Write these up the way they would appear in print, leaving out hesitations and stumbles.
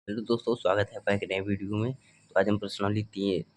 Hello दोस्तों, स्वागत है आपका एक नए वीडियो में। तो आज हम प्रश्नावली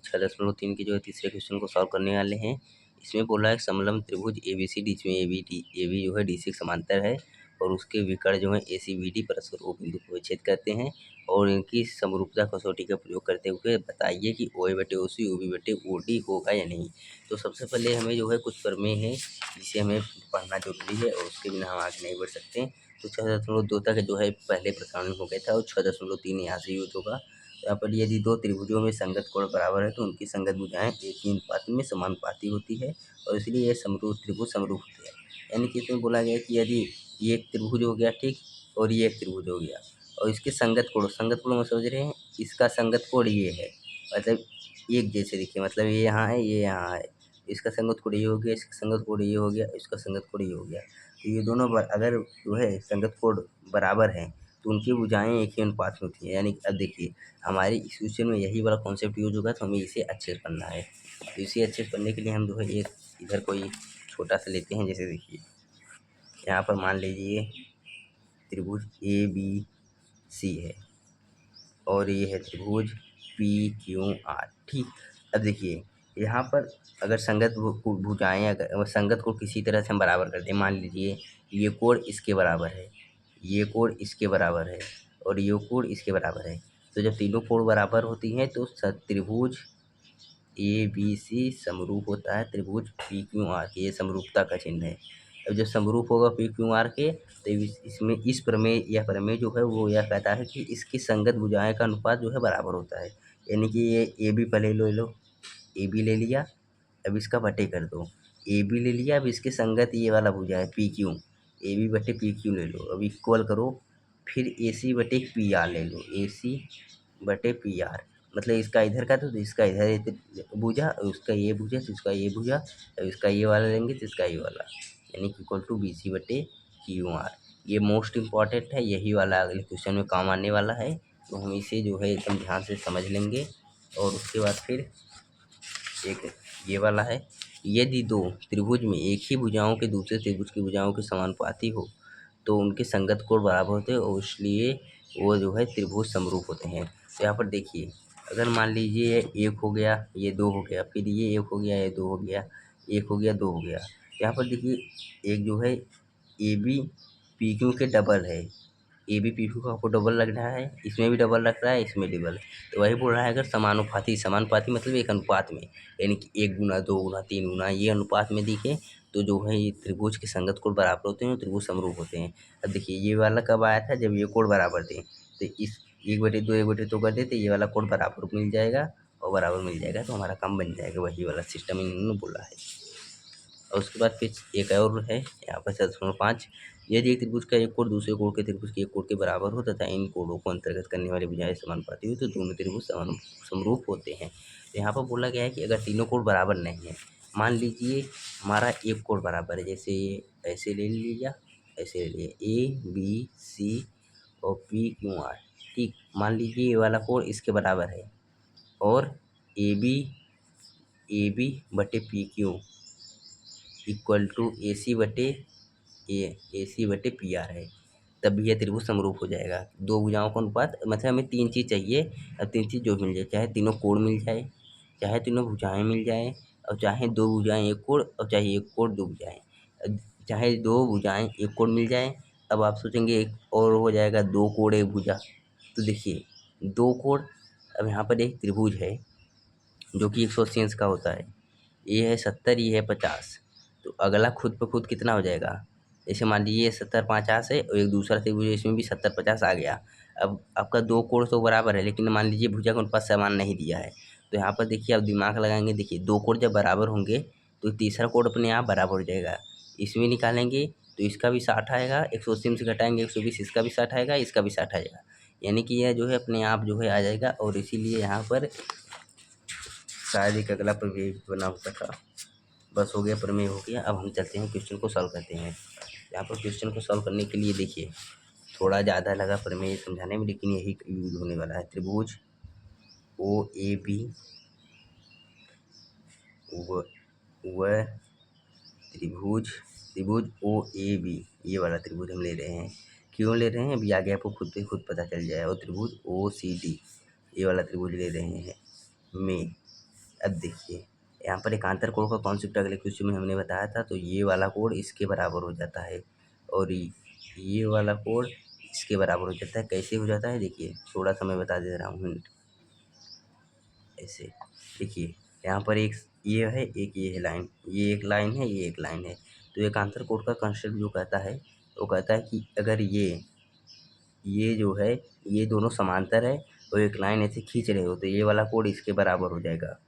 6.3 के जो है तीसरे क्वेश्चन को सॉल्व करने वाले हैं। इसमें बोला है समलंब त्रिभुज एबीसीडी, इसमें एबी जो है डी से समांतर है और उसके विकर्ण जो है एसीबीडी परस्पर ओ बिंदु को विच्छेद करते हैं और इनकी समरूपता कसौटी का प्रयोग करते हुए बताइए कि ओ ए बटे ओ सी, ओ बी बटे ओ डी होगा या नहीं। तो सबसे पहले हमें जो है कुछ प्रमेय है जिसे हमें पढ़ना जरूरी है और उसके बिना हम आगे नहीं बढ़ सकते। तो 6.2 तक जो है पहले प्रश्न हो गया था और 6.3 यहाँ से यूज होगा। यहाँ पर यदि दो त्रिभुजों में संगत कोण बराबर है तो उनकी संगत भुजाएं एक ही अनुपात में समानुपाती होती है और इसलिए यह समरूप त्रिभुज समरूप होते हैं। यानी कि इसमें बोला गया कि यदि ये एक त्रिभुज हो गया, ठीक, और ये एक त्रिभुज हो गया और इसके संगत कोण में समझ रहे हैं, इसका संगत कोण ये है, मतलब एक जैसे देखिए, मतलब ये यहाँ है, ये यहाँ है, इसका संगत कोण ये हो गया, इसका संगत कोण ये हो गया, इसका संगत कोण ये हो गया। तो ये दोनों अगर जो है संगत कोण बराबर हैं तो उनकी भुजाएं एक ही अनुपात में होती हैं। यानी कि अब देखिए हमारे इस क्वेश्चन में यही वाला कॉन्सेप्ट यूज होगा, तो हमें इसे अच्छे से पढ़ना है। तो इसे अच्छे से पढ़ने के लिए हम जो है एक इधर कोई छोटा सा लेते हैं। जैसे देखिए यहाँ पर मान लीजिए त्रिभुज ए बी सी है और ये है त्रिभुज पी क्यू आर, ठीक। अब देखिए यहाँ पर अगर संगत भुजाएं, अगर संगत को किसी तरह से हम बराबर कर दें, मान लीजिए ये कोण इसके बराबर है, ये कोण इसके बराबर है और ये कोण इसके बराबर है। तो जब तीनों कोण बराबर होती हैं तो त्रिभुज ए बी सी समरूप होता है त्रिभुज पी क्यू आर के। ये समरूपता का चिन्ह है। अब जब समरूप होगा पी क्यू आर के तो इसमें इस प्रमेय, यह प्रमेय जो है वो यह कहता है कि इसकी संगत भुजाएं का अनुपात जो है बराबर होता है। यानी कि ये ए बी पहले लो, ए बी ले लिया, अब इसका बटे कर दो, ए बी ले लिया, अब इसके संगत ये वाला भुजा है पी क्यू, ए बी बटे पी क्यू ले लो, अब इक्वल करो, फिर ए सी बटे पी आर ले लो, ए सी बटे पी आर, मतलब इसका इधर का तो इसका इधर भुजा, उसका ये भुजा तो इसका ये भुजा, अब इसका ये वाला लेंगे तो इसका ये वाला, यानी कि इक्वल टू बी सी बटे क्यू आर। ये मोस्ट इम्पॉर्टेंट है, यही वाला अगले क्वेश्चन में काम आने वाला है। तो हम इसे जो है एकदम ध्यान से समझ लेंगे और उसके बाद फिर एक ये वाला है, यदि दो त्रिभुज में एक ही भुजाओं के दूसरे त्रिभुज की भुजाओं के समानुपाती हो तो उनके संगत कोण बराबर होते हैं और इसलिए वो जो है त्रिभुज समरूप होते हैं। तो यहाँ पर देखिए अगर मान लीजिए एक हो गया, ये दो हो गया, फिर ये एक हो गया, ये दो हो गया, एक हो गया, दो हो गया। यहाँ पर देखिए एक जो है ए बी पी क्यू के डबल है, ए बी पी क्यू का आपको डबल लग रहा है, इसमें भी डबल लग रहा है, इसमें डबल है। तो वही बोल रहा है अगर समानुपाती, समानुपाती मतलब एक अनुपात में, यानी कि 1 गुना 2 गुना 3 गुना ये अनुपात में दिखे तो जो है ये त्रिभुज के संगत कोण बराबर होते हैं और त्रिभुज समरूप होते हैं। अब देखिए ये वाला कब आया था, जब ये कोण बराबर थे, तो इस 1/2 कर देते, ये वाला कोण बराबर मिल जाएगा और बराबर मिल जाएगा तो हमारा काम बन जाएगा। वही वाला सिस्टम इन्होंने बोला है। और उसके बाद फिर एक और है यहाँ पर 7.5, यदि एक त्रिभुज का एक कोण दूसरे कोण के त्रिभुज के एक कोण के बराबर हो तथा इन कोणों को अंतर्गत करने वाली भुजाएं समानुपाती हो तो दोनों त्रिभुज समरूप होते हैं। तो यहाँ पर बोला गया है कि अगर तीनों कोण बराबर नहीं है, मान लीजिए हमारा एक कोण बराबर है, जैसे ये ऐसे ले लिया, ऐसे ले लिया, ए बी सी और पी क्यू आर, ठीक। मान लीजिए ये वाला कोण इसके बराबर है और ए बी बटे पी क्यू इक्वल टू ए सी बटे पी आर है, तब भी यह त्रिभुज समरूप हो जाएगा। दो भुजाओं का अनुपात, मतलब हमें तीन चीज़ चाहिए। अब तीन चीज़ जो मिल जाए, चाहे तीनों कोण मिल जाए, चाहे तीनों भुजाएं मिल जाए, और चाहे दो भुजाएं एक कोण, और चाहे एक कोण दो भुजाएं, चाहे दो भुजाएं एक कोण मिल जाए। अब आप सोचेंगे एक और हो जाएगा, दो कोण एक भुजा। तो देखिए दो कोण, अब यहाँ पर एक त्रिभुज है जो कि 180 अंश का होता है, ये है 70, ये है 50, तो अगला खुद पे खुद कितना हो जाएगा। जैसे मान लीजिए ये 70-50 है और एक दूसरा त्रिभुज है, इसमें भी 70-50 आ गया। अब आपका दो कोण तो बराबर है, लेकिन मान लीजिए भुजा का अनुपात समान नहीं दिया है। तो यहाँ पर देखिए आप दिमाग लगाएंगे, देखिए दो कोण जब बराबर होंगे तो तीसरा कोण अपने आप बराबर हो जाएगा। इसमें निकालेंगे तो इसका भी 60 आएगा, 180 में से घटाएंगे 120, इसका भी 60 आएगा, इसका भी 60 आएगा, यानी कि यह जो है अपने आप जो है आ जाएगा। और इसीलिए यहाँ पर शायद एक अगला प्रमेय बना होता था। बस हो गया, प्रमेय हो गया। अब हम चलते हैं क्वेश्चन को सॉल्व करते हैं। यहाँ पर क्वेश्चन को सॉल्व करने के लिए देखिए थोड़ा ज़्यादा लगा प्रमेय समझाने में, लेकिन यही यूज होने वाला है। त्रिभुज ओ ए बी व त्रिभुज त्रिभुज ओ ए बी, ये वाला त्रिभुज हम ले रहे हैं क्यों ले रहे हैं अभी आगे आपको खुद पता चल जाए। और त्रिभुज ओ सी डी, ये वाला त्रिभुज ले रहे हैं में। अब देखिए यहाँ पर एकांतर कोण का कॉन्सेप्ट अगले क्वेश्चन में हमने बताया था, तो ये वाला कोण इसके बराबर हो जाता है और ये वाला कोण इसके बराबर हो जाता है। कैसे हो जाता है देखिए, थोड़ा सा मैं बता दे रहा हूँ हिंट। ऐसे देखिए यहाँ पर एक ये है, एक ये है लाइन, ये एक लाइन है, ये एक लाइन है। तो एकांतर कोण का कॉन्सेप्ट जो कहता है, वो कहता है कि अगर ये जो है ये दोनों समांतर है और एक लाइन ऐसे खींच रहे हो, तो ये वाला कोण इसके बराबर हो जाएगा।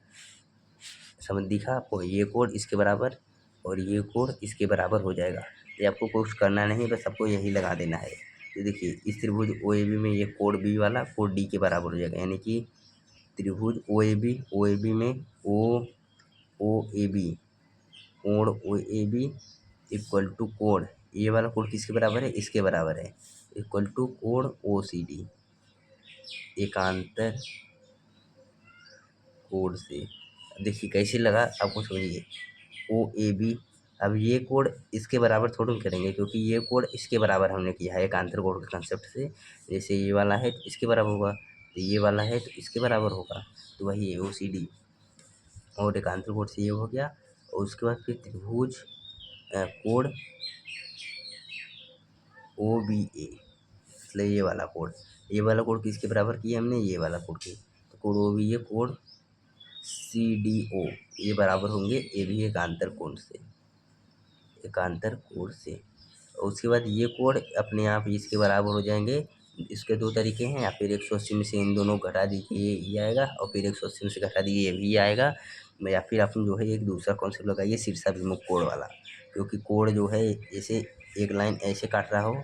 समझ दिखा आपको, ये कोण इसके बराबर और ये कोण इसके बराबर हो जाएगा। ये आपको कुछ करना नहीं, बस आपको यही लगा देना है। तो देखिए इस त्रिभुज ओ ए बी में ये कोण बी वाला कोण डी के बराबर हो जाएगा, यानी कि त्रिभुज ओ ए बी में ओ ए बी कोण ओ ए बी इक्वल टू कोण, ये वाला कोण किसके बराबर है, इसके बराबर है, इक्वल टू कोण ओ सी डी एकांतर कोण से। देखिए कैसे लगा आपको, समझिए ओ ए बी। अब ये कोण इसके बराबर थोड़ा करेंगे, क्योंकि ये कोण इसके बराबर हमने किया है एकांतर कोण के कंसेप्ट से। जैसे ये वाला है तो इसके बराबर होगा, तो ये वाला है तो इसके बराबर होगा, तो वही है ओ सी डी। और एकांतर कोण से ये हो गया। और उसके बाद फिर त्रिभुज कोण ओ बी ए, मतलब ये वाला कोण किसके बराबर किया हमने, ये वाला कोण की। तो कोण ओ बी ए कोण सी डी ओ, ये बराबर होंगे ए बी एकांतर कोण से। और उसके बाद ये कोण अपने आप इसके बराबर हो जाएंगे। इसके दो तरीके हैं, या फिर 180 में से इन दोनों घटा दीजिए ये आएगा, और फिर 180 में से घटा दीजिए ये भी आएगा। या फिर आप जो है एक दूसरा कॉन्सेप्ट लगाइए, शीर्षाभिमुख कोण वाला। क्योंकि कोण जो है जैसे एक लाइन ऐसे काट रहा हो,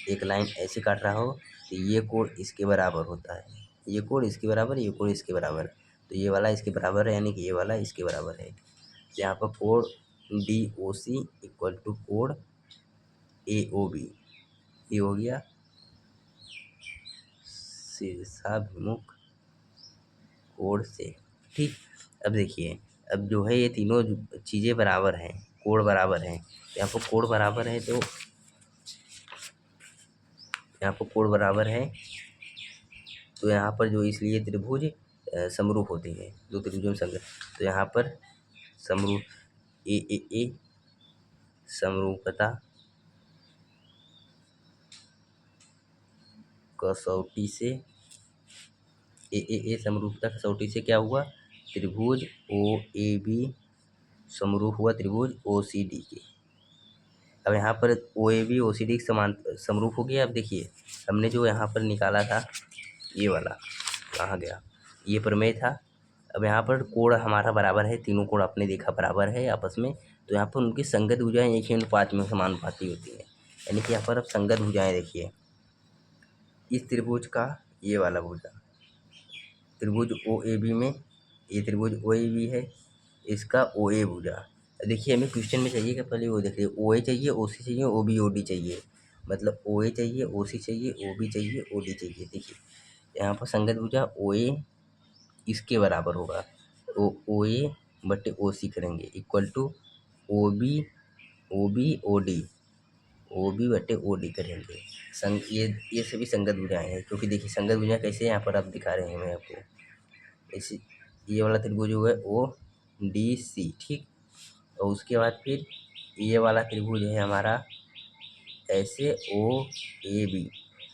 एक लाइन ऐसे काट रहा हो, तो ये कोण इसके बराबर होता है, ये कोण इसके बराबर, ये कोण इसके बराबर। तो ये वाला इसके बराबर है, यानी कि ये वाला इसके बराबर है। तो यहाँ पर कोण D O C equal to कोण ए ओ बी, ये हो गया शीर्षाभिमुख कोण से। ठीक, अब देखिए अब जो है ये तीनों चीज़ें बराबर हैं, कोण बराबर हैं। यहाँ पर कोण बराबर है, तो यहाँ पर कोण बराबर है, तो यहाँ पर जो इसलिए त्रिभुज समरूप होते हैं, दो त्रिभुजों में संगत। तो यहाँ पर समरूप ए समरूपता कसौटी से समरूपता कसौटी से क्या हुआ, त्रिभुज ओ ए बी समरूप हुआ त्रिभुज ओ सी डी के। अब यहाँ पर ओ A B O C D समान समरूप हो गया। अब देखिए हमने जो यहाँ पर निकाला था ये वाला, कहाँ गया, ये प्रमेय था। अब यहाँ पर कोण हमारा बराबर है, तीनों कोण आपने देखा बराबर है आपस में। तो यहाँ पर उनकी संगत भुजाएं एक ही अनुपात में समानुपाती होती है, यानी कि यहाँ पर अब संगत भुजाएं देखिए, इस त्रिभुज का ये वाला भुजा त्रिभुज ओ ए बी में, ये त्रिभुज ओ ए बी है, इसका ओ ए भुजा। देखिए हमें क्वेश्चन में चाहिए क्या, पहले वो देखिए ओ ए चाहिए, ओ सी चाहिए, ओ बी ओ डी चाहिए। मतलब ओ ए चाहिए, ओ सी चाहिए, ओ बी चाहिए, ओ डी चाहिए। देखिए यहाँ पर संगत भुजा ओ ए इसके बराबर होगा, ओ ए बटे ओ सी करेंगे equal to O B O B बटे ओ डी करेंगे। ये सभी संगत भुजाएं हैं, क्योंकि देखिए संगत भुजाएं कैसे यहाँ पर आप दिखा रहे हैं मैं आपको, ऐसे ये वाला त्रिभुज हुआ ओ डी सी। ठीक, और उसके बाद फिर ये वाला त्रिभुज है हमारा ऐसे ओ ए बी।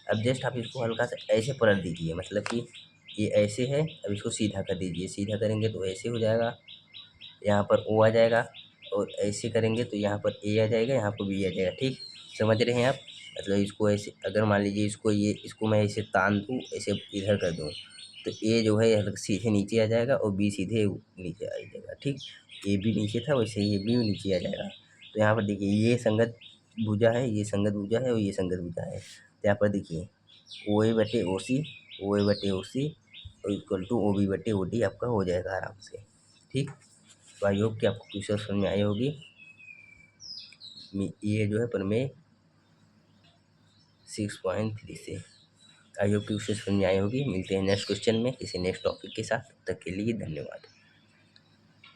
अब जस्ट आप इसको हल्का सा ऐसे पलट दीजिए, मतलब कि ये ऐसे है, अब इसको सीधा कर दीजिए, सीधा करेंगे तो ऐसे हो जाएगा, यहाँ पर ओ आ जाएगा। और ऐसे करेंगे तो यहाँ पर ए आ जाएगा, यहाँ पर बी आ जाएगा। ठीक, समझ रहे हैं आप। मतलब इसको ऐसे अगर मान लीजिए इसको मैं ऐसे तान दूँ, ऐसे इधर कर दूँ, तो ए जो है सीधे नीचे आ जाएगा और बी सीधे नीचे आ जाएगा। ठीक, ए बी नीचे था, वैसे ये बी नीचे आ जाएगा। तो यहाँ पर देखिए ये संगत भुजा है, ये संगत भुजा है और ये संगत भुजा है। तो यहाँ पर देखिए ओ ए बटे ओ सी, ओ ए बटे ओ सी और इक्वल टू ओ बी बटे ओ डी आपका हो जाएगा आराम से। ठीक, तो आई होप कि आपको क्वेश्चन समझ में आई होगी। ये जो है प्रमेय 6.3 से। आई होप कि क्वेश्चन समझ में आई होगी। मिलते हैं नेक्स्ट क्वेश्चन में किसी नेक्स्ट टॉपिक के साथ, तब तक के लिए धन्यवाद।